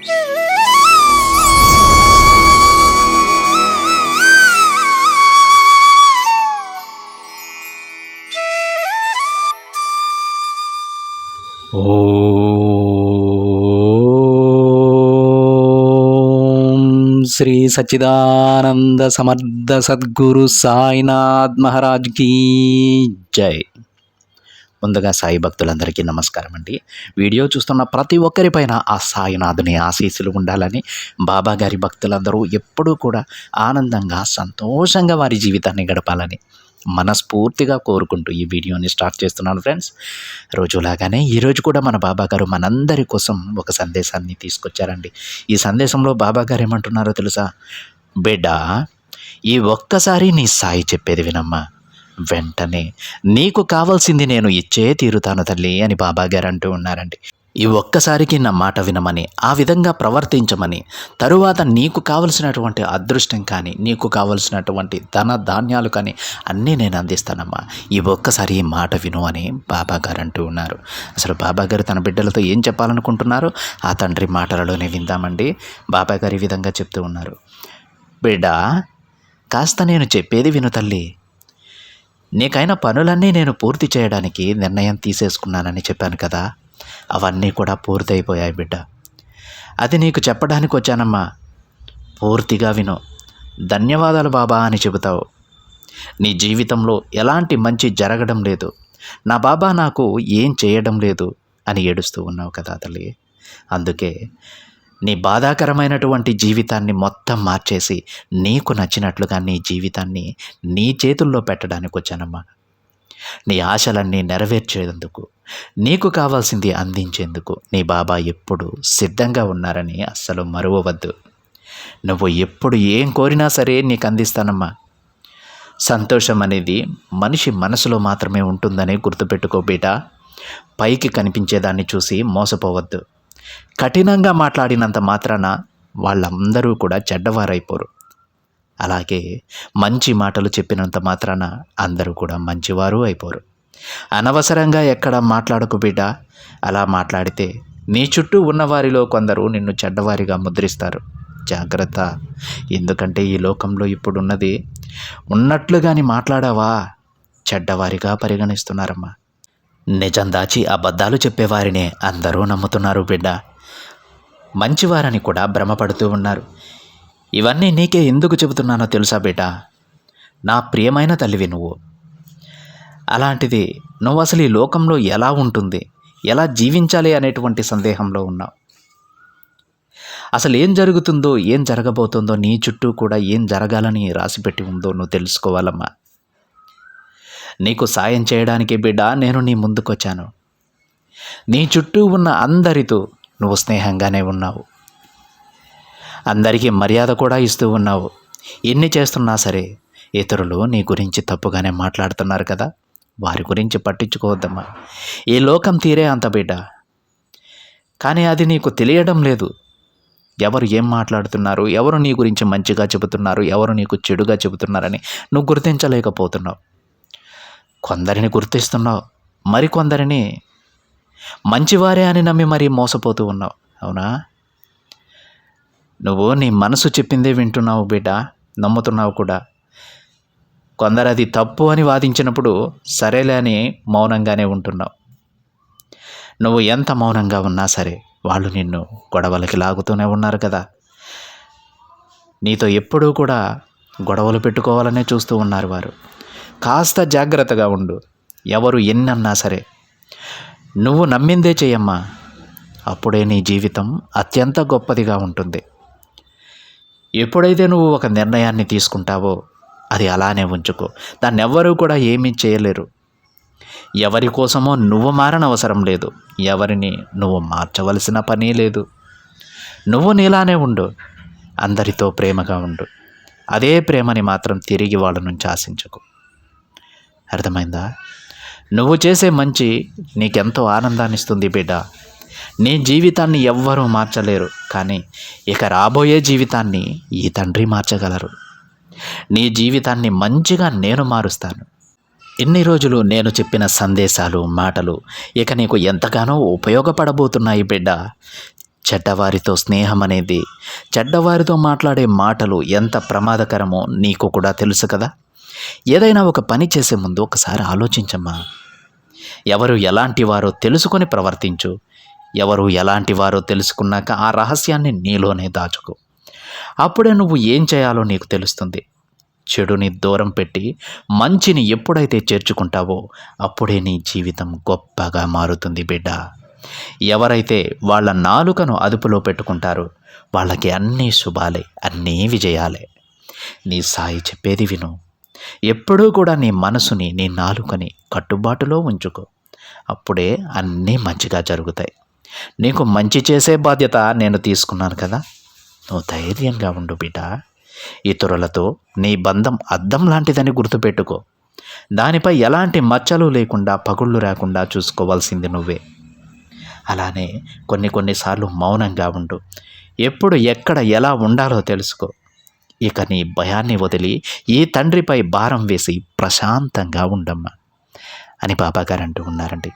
ఓం శ్రీ సచ్చిదానంద సమర్థ సద్గురు సాయినాథ్ మహారాజ్ కీ జై. ముందుగా సాయి భక్తులందరికీ నమస్కారం అండి. వీడియో చూస్తున్న ప్రతి ఒక్కరిపైన ఆ సాయినాథుని ఆశీస్సులు ఉండాలని, బాబా గారి భక్తులందరూ ఎప్పుడూ కూడా ఆనందంగా సంతోషంగా వారి జీవితాన్ని గడపాలని మనస్ఫూర్తిగా కోరుకుంటూ ఈ వీడియోని స్టార్ట్ చేస్తున్నాను ఫ్రెండ్స్. రోజులాగానే ఈరోజు కూడా మన బాబా గారు మనందరి కోసం ఒక సందేశాన్ని తీసుకొచ్చారండి. ఈ సందేశంలో బాబా గారు ఏమంటున్నారో తెలుసా? బిడ్డ, ఈ ఒక్కసారి నీ సాయి చెప్పేది వినమ్మా, వెంటనే నీకు కావాల్సింది నేను ఇచ్చే తీరుతాను తల్లి అని బాబా గారు అంటూ ఉన్నారండి. ఈ ఒక్కసారికి నా మాట వినమని, ఆ విధంగా ప్రవర్తించమని, తరువాత నీకు కావలసినటువంటి అదృష్టం కానీ, నీకు కావలసినటువంటి ధన ధాన్యాలు కానీ అన్నీ నేను అందిస్తానమ్మా, ఈ ఒక్కసారి ఈ మాట విను అని బాబా గారు అంటూ ఉన్నారు. అసలు బాబా గారు తన బిడ్డలతో ఏం చెప్పాలనుకుంటున్నారో ఆ తండ్రి మాటలలోనే విందామండి. బాబా గారు ఈ విధంగా చెప్తూ ఉన్నారు. బిడ్డ, కాస్త నేను చెప్పేది విను తల్లి. నీకైన పనులన్నీ నేను పూర్తి చేయడానికి నిర్ణయం తీసేసుకున్నానని చెప్పాను కదా, అవన్నీ కూడా పూర్తయిపోయాయి బిడ్డ. అది నీకు చెప్పడానికి వచ్చానమ్మా, పూర్తిగా విను. ధన్యవాదాలు బాబా అని చెబుతావు. నీ జీవితంలో ఎలాంటి మంచి జరగడం లేదు, నా బాబా నాకు ఏం చేయడం లేదు అని ఏడుస్తూ ఉన్నావు కదా తల్లి. అందుకే నీ బాధాకరమైనటువంటి జీవితాన్ని మొత్తం మార్చేసి నీకు నచ్చినట్లుగా నీ జీవితాన్ని నీ చేతుల్లో పెట్టడానికి వచ్చానమ్మా. నీ ఆశలన్నీ నెరవేర్చేందుకు, నీకు కావాల్సింది అందించేందుకు నీ బాబా ఎప్పుడు సిద్ధంగా ఉన్నారని అస్సలు మరువవద్దు. నువ్వు ఎప్పుడు ఏం కోరినా సరే నీకు అందిస్తానమ్మా. సంతోషం అనేది మనిషి మనసులో మాత్రమే ఉంటుందని గుర్తుపెట్టుకో బేటా. పైకి కనిపించేదాన్ని చూసి మోసపోవద్దు. కఠినంగా మాట్లాడినంత మాత్రాన వాళ్ళందరూ కూడా చెడ్డవారైపోరు. అలాగే మంచి మాటలు చెప్పినంత మాత్రాన అందరూ కూడా మంచివారు అయిపోరు. అనవసరంగా ఎక్కడ మాట్లాడకు బిడ్డ. అలా మాట్లాడితే నీ చుట్టూ ఉన్నవారిలో కొందరు నిన్ను చెడ్డవారిగా ముద్రిస్తారు. జాగ్రత్త. ఎందుకంటే ఈ లోకంలో ఇప్పుడున్నది ఉన్నట్లుగాని మాట్లాడావా చెడ్డవారిగా పరిగణిస్తున్నారమ్మా. నిజం దాచి అబద్ధాలు చెప్పేవారినే అందరూ నమ్ముతున్నారు బిడ్డ. మంచివారని కూడా భ్రమపడుతూ ఉన్నారు. ఇవన్నీ నీకే ఎందుకు చెబుతున్నానో తెలుసా బిడ్డ? నా ప్రియమైన తల్లివి నువ్వు. అలాంటిది నువ్వు అసలు ఈ లోకంలో ఎలా ఉంటుంది, ఎలా జీవించాలి అనేటువంటి సందేహంలో ఉన్నావు. అసలు ఏం జరుగుతుందో, ఏం జరగబోతుందో, నీ చుట్టూ కూడా ఏం జరగాలని రాసిపెట్టి ఉందో నువ్వు తెలుసుకోవాలమ్మా. నీకు సాయం చేయడానికి బిడ్డ నేను నీ ముందుకొచ్చాను. నీ చుట్టూ ఉన్న అందరితో నువ్వు స్నేహంగానే ఉన్నావు. అందరికీ మర్యాద కూడా ఇస్తూ ఉన్నావు. ఎన్ని చేస్తున్నా సరే ఇతరులు నీ గురించి తప్పుగానే మాట్లాడుతున్నారు కదా, వారి గురించి పట్టించుకోవద్దమ్మా. ఈ లోకం తీరే అంత బిడ్డ. కానీ అది నీకు తెలియడం లేదు. ఎవరు ఏం మాట్లాడుతున్నారు, ఎవరు నీ గురించి మంచిగా చెబుతున్నారు, ఎవరు నీకు చెడుగా చెబుతున్నారని నువ్వు గుర్తించలేకపోతున్నావు. కొందరిని గుర్తిస్తున్నావు, మరికొందరిని మంచివారే అని నమ్మి మరీ మోసపోతూ ఉన్నావు. అవునా? నువ్వు నీ మనసు చెప్పిందే వింటున్నావు బిడ్డ, నమ్ముతున్నావు కూడా. కొందరు అది తప్పు అని వాదించినప్పుడు సరేలే అని మౌనంగానే ఉంటున్నావు. నువ్వు ఎంత మౌనంగా ఉన్నా సరే వాళ్ళు నిన్ను గొడవలకి లాగుతూనే ఉన్నారు కదా. నీతో ఎప్పుడూ కూడా గొడవలు పెట్టుకోవాలనే చూస్తూ ఉన్నారు వారు. కాస్త జాగ్రత్తగా ఉండు. ఎవరు ఎన్నన్నా సరే నువ్వు నమ్మిందే చెయ్యమ్మా. అప్పుడే నీ జీవితం అత్యంత గొప్పదిగా ఉంటుంది. ఎప్పుడైతే నువ్వు ఒక నిర్ణయాన్ని తీసుకుంటావో అది అలానే ఉంచుకో. దాన్ని ఎవ్వరూ కూడా ఏమీ చేయలేరు. ఎవరి కోసమో నువ్వు మారనవసరం లేదు, ఎవరిని నువ్వు మార్చవలసిన పని లేదు. నువ్వు నీలానే ఉండు, అందరితో ప్రేమగా ఉండు. అదే ప్రేమని మాత్రం తిరిగి వాళ్ళ నుంచి ఆశించకు. అర్థమైందా? నువ్వు చేసే మంచి నీకెంతో ఆనందాన్ని ఇస్తుంది బిడ్డ. నీ జీవితాన్ని ఎవ్వరూ మార్చలేరు, కానీ ఇక రాబోయే జీవితాన్ని ఈ తండ్రి మార్చగలరు. నీ జీవితాన్ని మంచిగా నేను మారుస్తాను. ఇన్ని రోజులు నేను చెప్పిన సందేశాలు, మాటలు ఇక నీకు ఎంతగానో ఉపయోగపడబోతున్నాయి బిడ్డ. చెడ్డవారితో స్నేహం అనేది, చెడ్డవారితో మాట్లాడే మాటలు ఎంత ప్రమాదకరమో నీకు కూడా తెలుసు కదా. ఏదైనా ఒక పని చేసే ముందు ఒకసారి ఆలోచించమ్మా. ఎవరు ఎలాంటి వారో తెలుసుకొని ప్రవర్తించు. ఎవరు ఎలాంటి వారో తెలుసుకున్నాక ఆ రహస్యాన్ని నీలోనే దాచుకో. అప్పుడే నువ్వు ఏం చేయాలో నీకు తెలుస్తుంది. చెడుని దూరం పెట్టి మంచిని ఎప్పుడైతే చేర్చుకుంటావో అప్పుడే నీ జీవితం గొప్పగా మారుతుంది బిడ్డ. ఎవరైతే వాళ్ళ నాలుకను అదుపులో పెట్టుకుంటారో వాళ్ళకి అన్నీ శుభాలే, అన్నీ విజయాలే. నీ సాయి చెప్పేది విను. ఎప్పుడూ కూడా నీ మనసుని, నీ నాలుకని కట్టుబాటులో ఉంచుకో. అప్పుడే అన్నీ మంచిగా జరుగుతాయి. నీకు మంచి చేసే బాధ్యత నేను తీసుకున్నాను కదా. నువ్వు ధైర్యంగా ఉండు బిడ్డ. ఇతరులతో నీ బంధం అద్దం లాంటిదని గుర్తుపెట్టుకో. దానిపై ఎలాంటి మచ్చలు లేకుండా, పగుళ్ళు రాకుండా చూసుకోవాల్సింది నువ్వే. అలానే కొన్నిసార్లు మౌనంగా ఉండు. ఎప్పుడు ఎక్కడ ఎలా ఉండాలో తెలుసుకో. ఇక నీ భయాన్ని వదిలి ఈ తండ్రిపై భారం వేసి ప్రశాంతంగా ఉండమ్మా అని బాబాగారు అంటూ ఉన్నారండి.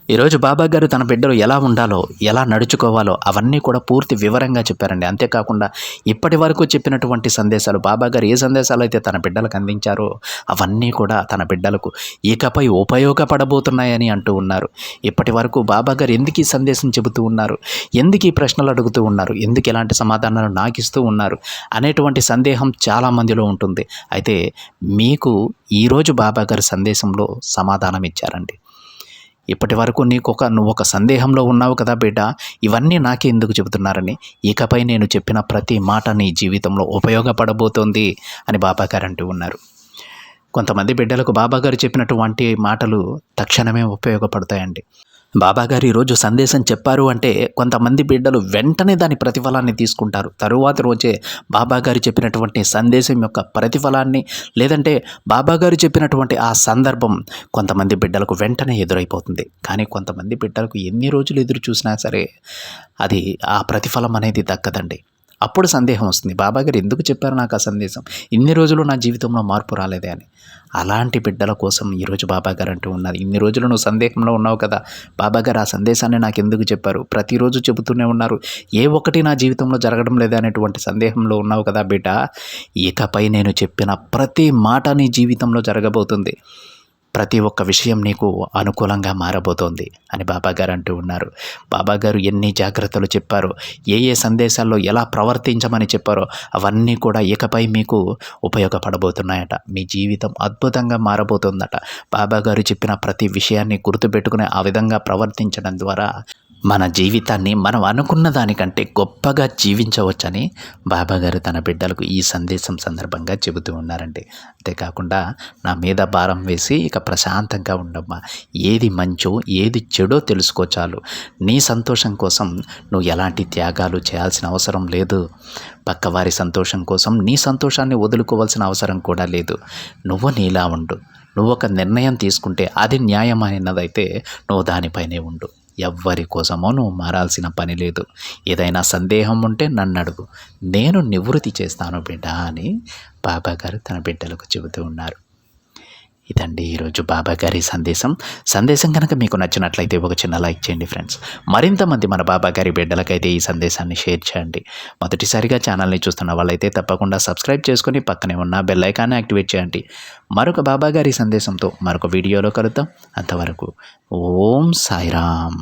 ఈరోజు బాబాగారు తన బిడ్డలు ఎలా ఉండాలో, ఎలా నడుచుకోవాలో అవన్నీ కూడా పూర్తి వివరంగా చెప్పారండి. అంతేకాకుండా ఇప్పటి వరకు చెప్పినటువంటి సందేశాలు, బాబాగారు ఏ సందేశాలు అయితే తన బిడ్డలకు అందించారో అవన్నీ కూడా తన బిడ్డలకు ఇకపై ఉపయోగపడబోతున్నాయని అంటూ ఉన్నారు. ఇప్పటి వరకు బాబాగారు ఎందుకు ఈ సందేశం చెబుతూ ఉన్నారు, ఎందుకు ఈ ప్రశ్నలు అడుగుతూ ఉన్నారు, ఎందుకు ఇలాంటి సమాధానాలు నాకు ఇస్తూ ఉన్నారు అనేటువంటి సందేహం చాలామందిలో ఉంటుంది. అయితే మీకు ఈరోజు బాబాగారు సందేశంలో సమాధానం ఇచ్చారండి. ఇప్పటి వరకు నువ్వు ఒక సందేహంలో ఉన్నావు కదా బిడ్డ, ఇవన్నీ నాకే ఎందుకు చెబుతున్నారని. ఇకపై నేను చెప్పిన ప్రతి మాట నీ జీవితంలో ఉపయోగపడబోతోంది అని బాబాగారు అంటూ ఉన్నారు. కొంతమంది బిడ్డలకు బాబాగారు చెప్పినటువంటి మాటలు తక్షణమే ఉపయోగపడతాయండి. బాబాగారు ఈరోజు సందేశం చెప్పారు అంటే కొంతమంది బిడ్డలు వెంటనే దాని ప్రతిఫలాన్ని తీసుకుంటారు. తరువాత రోజే బాబాగారు చెప్పినటువంటి సందేశం యొక్క ప్రతిఫలాన్ని, లేదంటే బాబాగారు చెప్పినటువంటి ఆ సందర్భం కొంతమంది బిడ్డలకు వెంటనే ఎదురైపోతుంది. కానీ కొంతమంది బిడ్డలకు ఎన్ని రోజులు ఎదురు చూసినా సరే అది ఆ ప్రతిఫలం అనేది దక్కదండి. అప్పుడు సందేహం వస్తుంది, బాబాగారు ఎందుకు చెప్పారు నాకు ఆ సందేశం, ఇన్ని రోజులు నా జీవితంలో మార్పు రాలేదే అని. అలాంటి బిడ్డల కోసం ఈరోజు బాబాగారు అంటూ ఉన్నది, ఇన్ని రోజులు నువ్వు సందేహంలో ఉన్నావు కదా, బాబాగారు ఆ సందేశాన్ని నాకు ఎందుకు చెప్పారు, ప్రతిరోజు చెబుతూనే ఉన్నారు, ఏ ఒక్కటి నా జీవితంలో జరగడం లేదా అనేటువంటి సందేహంలో ఉన్నావు కదా బిడ్డ, ఇకపై నేను చెప్పిన ప్రతి మాట నీ జీవితంలో జరగబోతుంది. ప్రతి ఒక్క విషయం నీకు అనుకూలంగా మారబోతోంది అని బాబాగారు అంటూ ఉన్నారు. బాబాగారు ఎన్ని జాగ్రత్తలు చెప్పారో, ఏ సందేశాల్లో ఎలా ప్రవర్తించమని చెప్పారో అవన్నీ కూడా ఇకపై మీకు ఉపయోగపడబోతున్నాయట. మీ జీవితం అద్భుతంగా మారబోతుందట. బాబాగారు చెప్పిన ప్రతి విషయాన్ని గుర్తుపెట్టుకుని ఆ విధంగా ప్రవర్తించడం ద్వారా మన జీవితాన్ని మనం అనుకున్న దానికంటే గొప్పగా జీవించవచ్చని బాబాగారు తన బిడ్డలకు ఈ సందేశం సందర్భంగా చెబుతూ ఉన్నారండి. అంతేకాకుండా నా మీద భారం వేసి ఇక ప్రశాంతంగా ఉండమ్మా, ఏది మంచో ఏది చెడో తెలుసుకో చాలు. నీ సంతోషం కోసం నువ్వు ఎలాంటి త్యాగాలు చేయాల్సిన అవసరం లేదు. పక్కవారి సంతోషం కోసం నీ సంతోషాన్ని వదులుకోవాల్సిన అవసరం కూడా లేదు. నువ్వు నీలా ఉండు. నువ్వు ఒక నిర్ణయం తీసుకుంటే అది న్యాయమైనదైతే నువ్వు దానిపైనే ఉండు. ఎవ్వరి కోసమో నువ్వు మారాల్సిన పని లేదు. ఏదైనా సందేహం ఉంటే నన్ను అడుగు, నేను నివృత్తి చేస్తాను బిడ్డ అని బాబాగారు తన బిడ్డలకు చెబుతూ ఉన్నారు. ఇదండి ఈరోజు బాబాగారి సందేశం కనుక మీకు నచ్చినట్లయితే ఒక చిన్న లైక్ చేయండి ఫ్రెండ్స్. మరింతమంది మన బాబాగారి బిడ్డలకైతే ఈ సందేశాన్ని షేర్ చేయండి. మొదటిసారిగా ఛానల్ని చూస్తున్న వాళ్ళైతే తప్పకుండా సబ్స్క్రైబ్ చేసుకొని పక్కనే ఉన్న బెల్ ఐకాన్ని యాక్టివేట్ చేయండి. మరొక బాబాగారి సందేశంతో మరొక వీడియోలో కలుద్దాం. అంతవరకు ఓం సాయిరామ్.